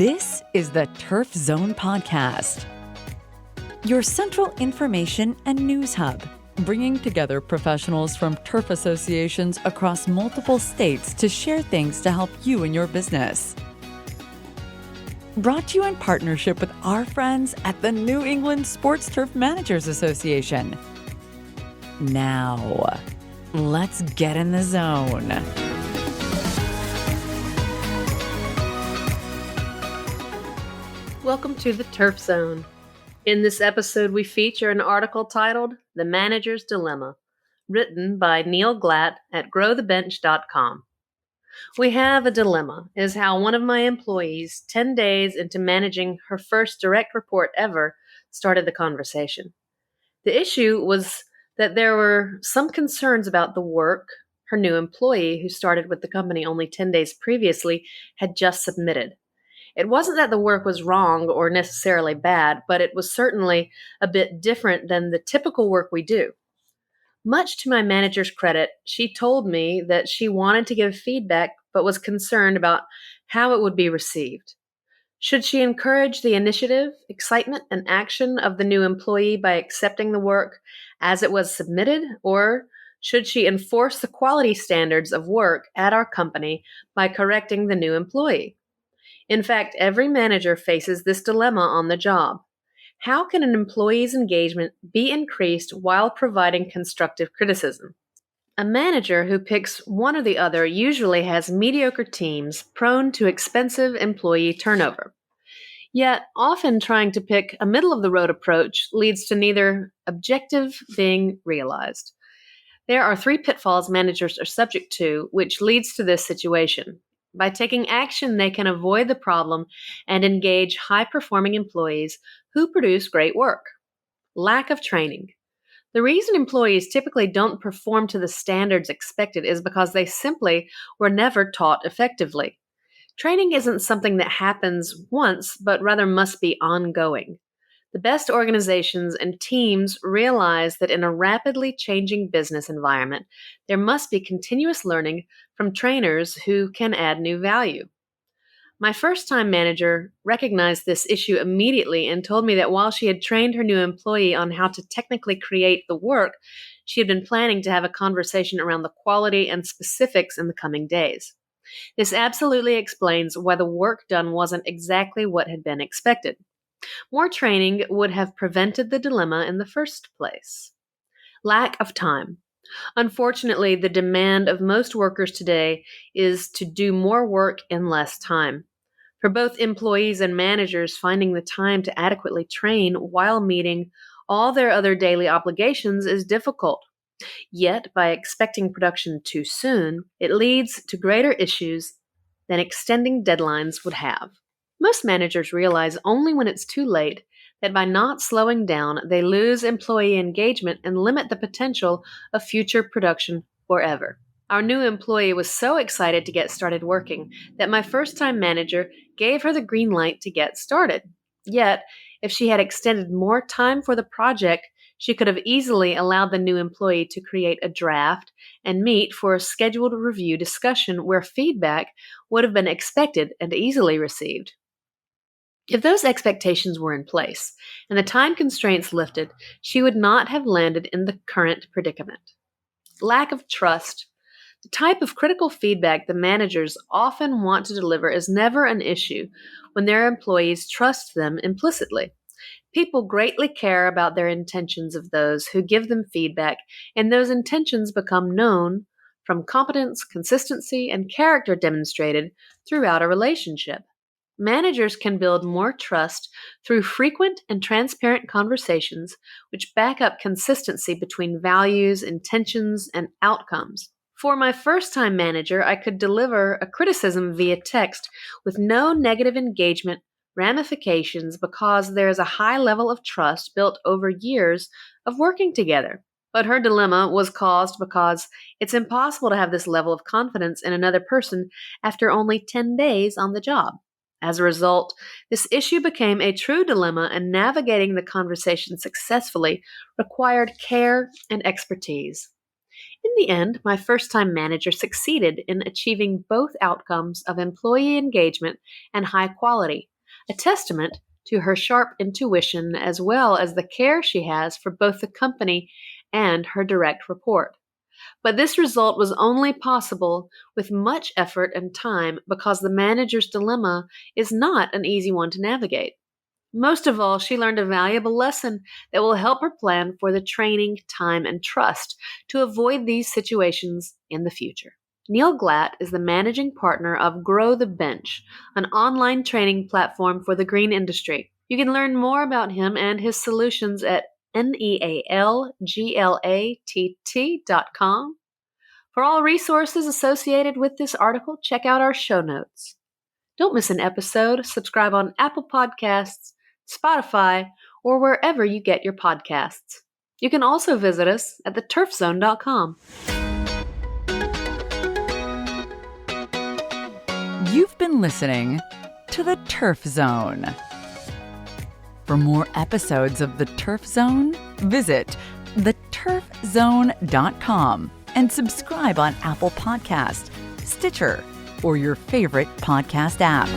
This is the Turf Zone Podcast, your central information and news hub, bringing together professionals from turf associations across multiple states to share things to help you in your business. Brought to you in partnership with our friends at the New England Sports Turf Managers Association. Now, let's get in the zone. Welcome to the Turf Zone. In this episode, we feature an article titled The Manager's Dilemma, written by Neal Glatt at growthebench.com. We have a dilemma, is how one of my employees, 10 days into managing her first direct report ever, started the conversation. The issue was that there were some concerns about the work her new employee, who started with the company only 10 days previously, had just submitted. It wasn't that the work was wrong or necessarily bad, but it was certainly a bit different than the typical work we do. Much to my manager's credit, she told me that she wanted to give feedback but was concerned about how it would be received. Should she encourage the initiative, excitement, and action of the new employee by accepting the work as it was submitted, or should she enforce the quality standards of work at our company by correcting the new employee? In fact, every manager faces this dilemma on the job. How can an employee's engagement be increased while providing constructive criticism? A manager who picks one or the other usually has mediocre teams prone to expensive employee turnover. Yet, often trying to pick a middle-of-the-road approach leads to neither objective being realized. There are 3 pitfalls managers are subject to, which leads to this situation. By taking action, they can avoid the problem and engage high-performing employees who produce great work. Lack of training. The reason employees typically don't perform to the standards expected is because they simply were never taught effectively. Training isn't something that happens once, but rather must be ongoing. The best organizations and teams realize that in a rapidly changing business environment, there must be continuous learning from trainers who can add new value. My first-time manager recognized this issue immediately and told me that while she had trained her new employee on how to technically create the work, she had been planning to have a conversation around the quality and specifics in the coming days. This absolutely explains why the work done wasn't exactly what had been expected. More training would have prevented the dilemma in the first place. Lack of time. Unfortunately, the demand of most workers today is to do more work in less time. For both employees and managers, finding the time to adequately train while meeting all their other daily obligations is difficult. Yet, by expecting production too soon, it leads to greater issues than extending deadlines would have. Most managers realize only when it's too late that by not slowing down, they lose employee engagement and limit the potential of future production forever. Our new employee was so excited to get started working that my first-time manager gave her the green light to get started. Yet, if she had extended more time for the project, she could have easily allowed the new employee to create a draft and meet for a scheduled review discussion where feedback would have been expected and easily received. If those expectations were in place and the time constraints lifted, she would not have landed in the current predicament. Lack of trust. The type of critical feedback the managers often want to deliver is never an issue when their employees trust them implicitly. People greatly care about their intentions of those who give them feedback, and those intentions become known from competence, consistency, and character demonstrated throughout a relationship. Managers can build more trust through frequent and transparent conversations which back up consistency between values, intentions, and outcomes. For my first-time manager, I could deliver a criticism via text with no negative engagement ramifications because there is a high level of trust built over years of working together. But her dilemma was caused because it's impossible to have this level of confidence in another person after only 10 days on the job. As a result, this issue became a true dilemma, and navigating the conversation successfully required care and expertise. In the end, my first-time manager succeeded in achieving both outcomes of employee engagement and high quality, a testament to her sharp intuition as well as the care she has for both the company and her direct report. But this result was only possible with much effort and time because the manager's dilemma is not an easy one to navigate. Most of all, she learned a valuable lesson that will help her plan for the training, time, and trust to avoid these situations in the future. Neal Glatt is the managing partner of Grow the Bench, an online training platform for the green industry. You can learn more about him and his solutions at nealglatt.com. For all resources associated with this article, check out our show notes. Don't miss an episode. Subscribe on Apple Podcasts, Spotify, or wherever you get your podcasts. You can also visit us at theturfzone.com. You've been listening to The Turf Zone. For more episodes of The Turf Zone, visit theturfzone.com and subscribe on Apple Podcast, Stitcher, or your favorite podcast app.